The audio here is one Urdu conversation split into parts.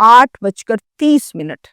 8:30।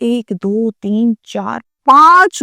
1 2 3 4 5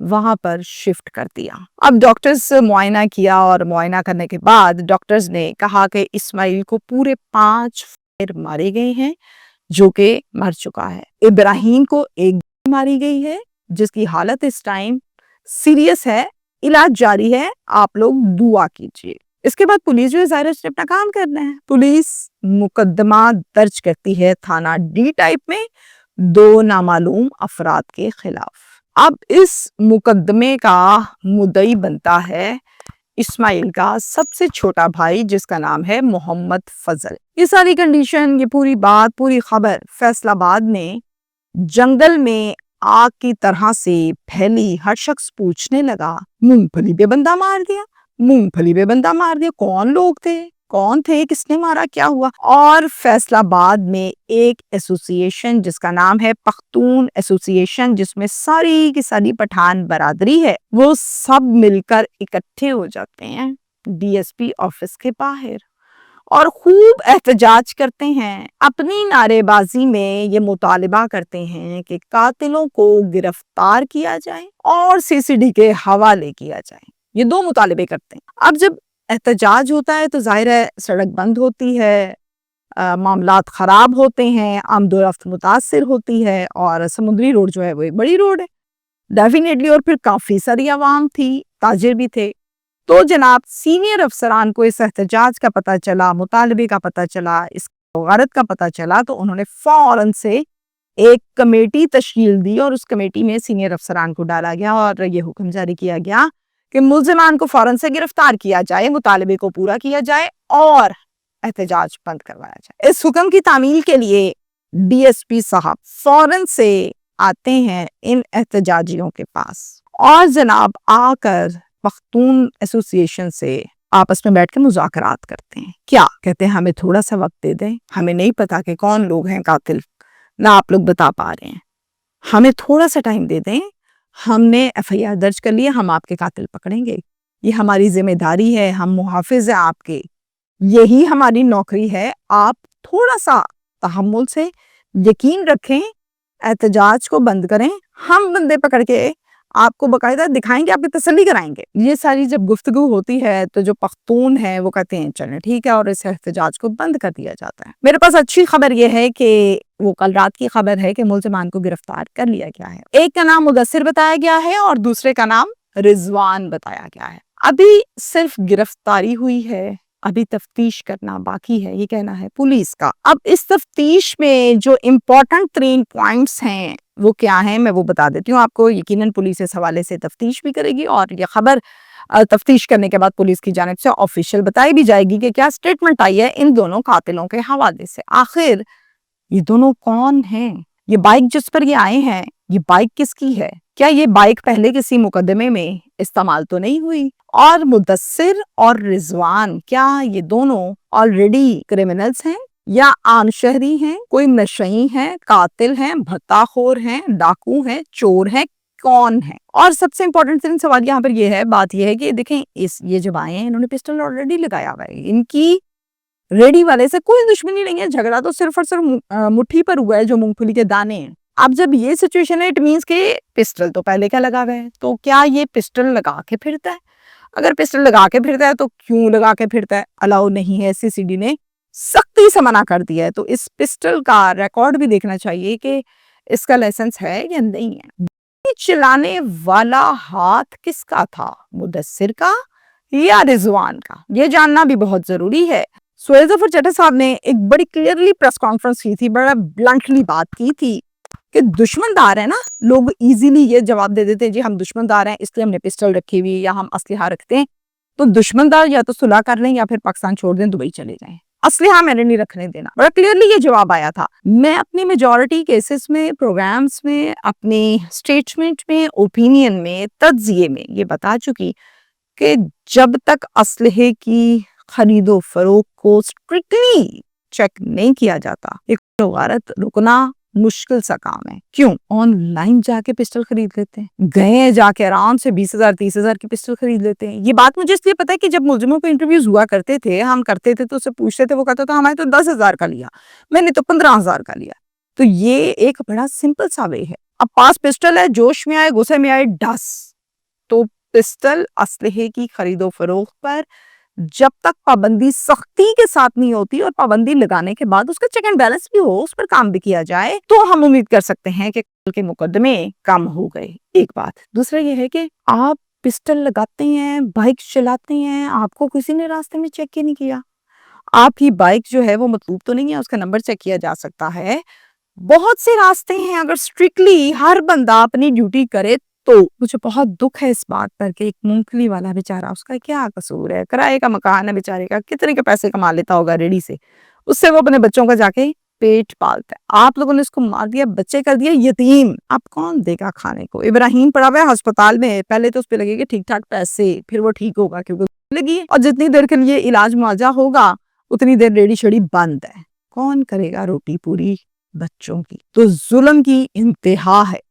وہاں پر شفٹ کر دیا۔ اب ڈاکٹرز معائنہ کیا اور معائنہ کرنے کے بعد ڈاکٹرز نے کہا کہ اسماعیل کو پورے 5 فائر مارے گئے ہیں جو کہ مر چکا ہے۔ ابراہیم کو ایک ماری گئی ہے جس کی حالت اس ٹائم سیریس ہے، علاج جاری ہے، آپ لوگ دعا کیجیے۔ اس کے بعد پولیس جو ہے ظاہر ہے اپنا کام کرنا ہے۔ پولیس مقدمہ درج کرتی ہے تھانہ ڈی ٹائپ میں 2 نامعلوم افراد کے خلاف۔ اب اس مقدمے کا مدعی بنتا ہے اسماعیل کا سب سے چھوٹا بھائی جس کا نام ہے محمد فضل۔ یہ ساری کنڈیشن، یہ پوری بات، پوری خبر فیصل آباد میں جنگل میں آگ کی طرح سے پھیلی۔ ہر شخص پوچھنے لگا مونگ پھلی پہ بندہ مار دیا، مونگ پھلی پہ بندہ مار دیا، کون لوگ تھے، کون تھے، کس نے مارا، کیا ہوا؟ اور فیصل آباد میں ایک ایسوسی ایشن جس کا نام ہے پختون ایسوسی ایشن، جس میں ساری کی ساری پٹھان برادری ہے، وہ سب مل کر اکٹھے ہو جاتے ہیں ڈی ایس پی آفس کے باہر اور خوب احتجاج کرتے ہیں۔ اپنی نعرے بازی میں یہ مطالبہ کرتے ہیں کہ قاتلوں کو گرفتار کیا جائے اور سی سی ڈی کے حوالے کیا جائے۔ یہ 2 مطالبے کرتے ہیں۔ اب جب احتجاج ہوتا ہے تو ظاہر ہے سڑک بند ہوتی ہے، معاملات خراب ہوتے ہیں، آمد و رفت متاثر ہوتی ہے، اور سمندری روڈ جو ہے وہ ایک بڑی روڈ ہے ڈیفینیٹلی، اور پھر کافی ساری عوام تھی، تاجر بھی تھے۔ تو جناب سینئر افسران کو اس احتجاج کا پتہ چلا، مطالبے کا پتہ چلا، اس غارت کا پتہ چلا، تو انہوں نے فوراً سے ایک کمیٹی تشکیل دی اور اس کمیٹی میں سینئر افسران کو ڈالا گیا اور یہ حکم جاری کیا گیا کہ ملزمان کو فوراً سے گرفتار کیا جائے، مطالبے کو پورا کیا جائے اور احتجاج بند کروایا جائے۔ اس حکم کی تعمیل کے لیے ڈی ایس پی صاحب فوراً سے آتے ہیں ان احتجاجیوں کے پاس اور جناب آ کر پختون ایسوسی ایشن سے آپس میں بیٹھ کے مذاکرات کرتے ہیں۔ کیا کہتے ہیں؟ ہمیں تھوڑا سا وقت دے دیں، ہمیں نہیں پتا کہ کون لوگ ہیں قاتل، نہ آپ لوگ بتا پا رہے ہیں، ہمیں تھوڑا سا ٹائم دے دیں، ہم نے ایف آئی آر درج کر لیا، ہم آپ کے قاتل پکڑیں گے، یہ ہماری ذمہ داری ہے، ہم محافظ ہیں آپ کے، یہی ہماری نوکری ہے، آپ تھوڑا سا تحمل سے یقین رکھیں، احتجاج کو بند کریں، ہم بندے پکڑ کے آپ کو باقاعدہ دکھائیں گے، آپ کی تسلی کرائیں گے۔ یہ ساری جب گفتگو ہوتی ہے تو جو پختون ہیں وہ کہتے ہیں چلیں ٹھیک ہے، اور اس احتجاج کو بند کر دیا جاتا ہے۔ میرے پاس اچھی خبر یہ ہے کہ وہ کل رات کی خبر ہے کہ ملزمان کو گرفتار کر لیا گیا ہے۔ ایک کا نام مدثر بتایا گیا ہے اور دوسرے کا نام رضوان بتایا گیا ہے۔ ابھی صرف گرفتاری ہوئی ہے، ابھی تفتیش کرنا باقی ہے، یہ کہنا ہے پولیس کا۔ اب اس تفتیش میں جو امپورٹنٹ 3 پوائنٹس ہیں وہ کیا ہیں میں وہ بتا دیتی ہوں آپ کو۔ یقیناً پولیس اس حوالے سے تفتیش بھی کرے گی اور یہ خبر تفتیش کرنے کے بعد پولیس کی جانب سے آفیشیل بتائی بھی جائے گی کہ کیا سٹیٹمنٹ آئی ہے ان دونوں قاتلوں کے حوالے سے۔ آخر یہ دونوں کون ہیں؟ یہ بائک جس پر یہ آئے ہیں، یہ بائک کس کی ہے؟ کیا یہ بائک پہلے کسی مقدمے میں استعمال تو نہیں ہوئی؟ اور مدثر اور رضوان کیا یہ دونوں آلریڈی کرمنلز ہیں یا عام شہری ہیں، کوئی نشئی ہیں، قاتل ہیں، بھتہ خور ہیں، ڈاکو ہیں، چور ہیں، کون ہیں؟ اور سب سے امپورٹنٹ سوال یہاں پر یہ ہے، بات یہ ہے کہ دیکھیں یہ جب آئے ہیں انہوں نے پسٹل آلریڈی لگایا ہوا ہے، ان کی ریڈی والے سے کوئی دشمنی نہیں ہے، جھگڑا تو صرف اور صرف مٹھی پر ہوا ہے جو مونگ پھلی کے دانے ہیں۔ اب جب یہ سچویشن ہے اٹ مینس کہ پسٹل تو پہلے کا لگا ہوا ہے، تو کیا یہ پسٹل لگا کے پھرتا ہے؟ اگر پسٹل لگا کے پھرتا ہے تو کیوں لگا کے پھرتا ہے؟ الاؤ نہیں ہے، سی سی ڈی نے سختی سے منع کر دیا ہے، تو اس پسٹل کا ریکارڈ بھی دیکھنا چاہیے کہ اس کا لائسنس ہے یا نہیں ہے۔ چلانے والا ہاتھ کس کا تھا، مدثر کا یا رضوان کا؟ یہ جاننا بھی بہت ضروری ہے۔ سہیل ظفر چٹھا صاحب نے ایک بڑی کلیئرلی پریس کانفرنس کی تھی، بڑا بلنٹلی بات کی تھی کہ دشمن دار ہے نا، لوگ ایزیلی یہ جواب دے دیتے ہیں جی ہم دشمن دار ہیں اس لیے ہم نے پسٹل رکھی ہوئی یا ہم اسلحہ رکھتے ہیں، تو دشمن دار یا تو صلح کر لیں یا پھر پاکستان چھوڑ دیں، دبئی چلے جائیں، اسلحہ میں نے نہیں رکھنے دینا۔ بڑا کلیئرلی یہ جواب آیا تھا۔ میں اپنی میجورٹی کیسز میں، پروگرامز میں، اپنی سٹیٹمنٹ میں، اوپینین میں، تجزیے میں یہ بتا چکی کہ جب تک اسلحے کی خرید و فروخت کو سٹرکٹلی چیک نہیں کیا جاتا، ایک غارت رکنا مشکل سا کام ہے۔ کیوں؟ آن لائن جا کے پسٹل خرید لیتے ہیں، گئے جا کے آرام سے 20,000 30,000 کی پسٹل خرید لیتے ہیں۔ یہ بات مجھے اس لیے پتا ہے کہ جب ملزموں پہ انٹرویوز ہوا کرتے تھے، ہم کرتے تھے تو اسے پوچھتے تھے، وہ کہتا تھا ہمیں تو 10,000 کا لیا، میں نے تو 15,000 کا لیا۔ تو یہ ایک بڑا سمپل سا وے ہے۔ اب پاس پسٹل ہے، جوش میں آئے، غصے میں آئے، ڈس تو پسٹل اسلحے کی خرید و فروخت پر جب تک پابندی سختی کے ساتھ نہیں ہوتی اور پابندی لگانے کے بعد اس کا چیک اینڈ بیلنس بھی ہو، اس پر کام بھی کیا جائے، تو ہم امید کر سکتے ہیں کہ کل کے مقدمے کم ہو گئے. ایک بات. دوسرا یہ ہے کہ آپ پسٹل لگاتے ہیں، بائک چلاتے ہیں، آپ کو کسی نے راستے میں چیک نہیں کیا. آپ کی بائک جو ہے وہ مطلوب تو نہیں ہے، اس کا نمبر چیک کیا جا سکتا ہے. بہت سے راستے ہیں، اگر اسٹرکٹلی ہر بندہ اپنی ڈیوٹی کرے تو. مجھے بہت دکھ ہے اس بات پر کہ ایک مونگ پھلی والا بیچارہ، اس کا کیا قصور ہے؟ کرائے کا مکان ہے بیچارے کا، کتنے کے پیسے کما لیتا ہوگا ریڑی سے، اس سے وہ اپنے بچوں کا جا کے پیٹ پالتا ہے. آپ لوگوں نے اس کو مار دیا، بچے کر دیا یتیم. اب کون دے گا کھانے کو؟ ابراہیم پڑا ہوا ہے ہسپتال میں، پہلے تو اس پہ لگے گے ٹھیک ٹھاک پیسے، پھر وہ ٹھیک ہوگا کیونکہ لگی ہے، اور جتنی دیر کے لیے علاج معالجہ ہوگا اتنی دیر ریڑی شڑی بند ہے. کون کرے گا روٹی پوری بچوں کی؟ تو ظلم کی انتہا ہے.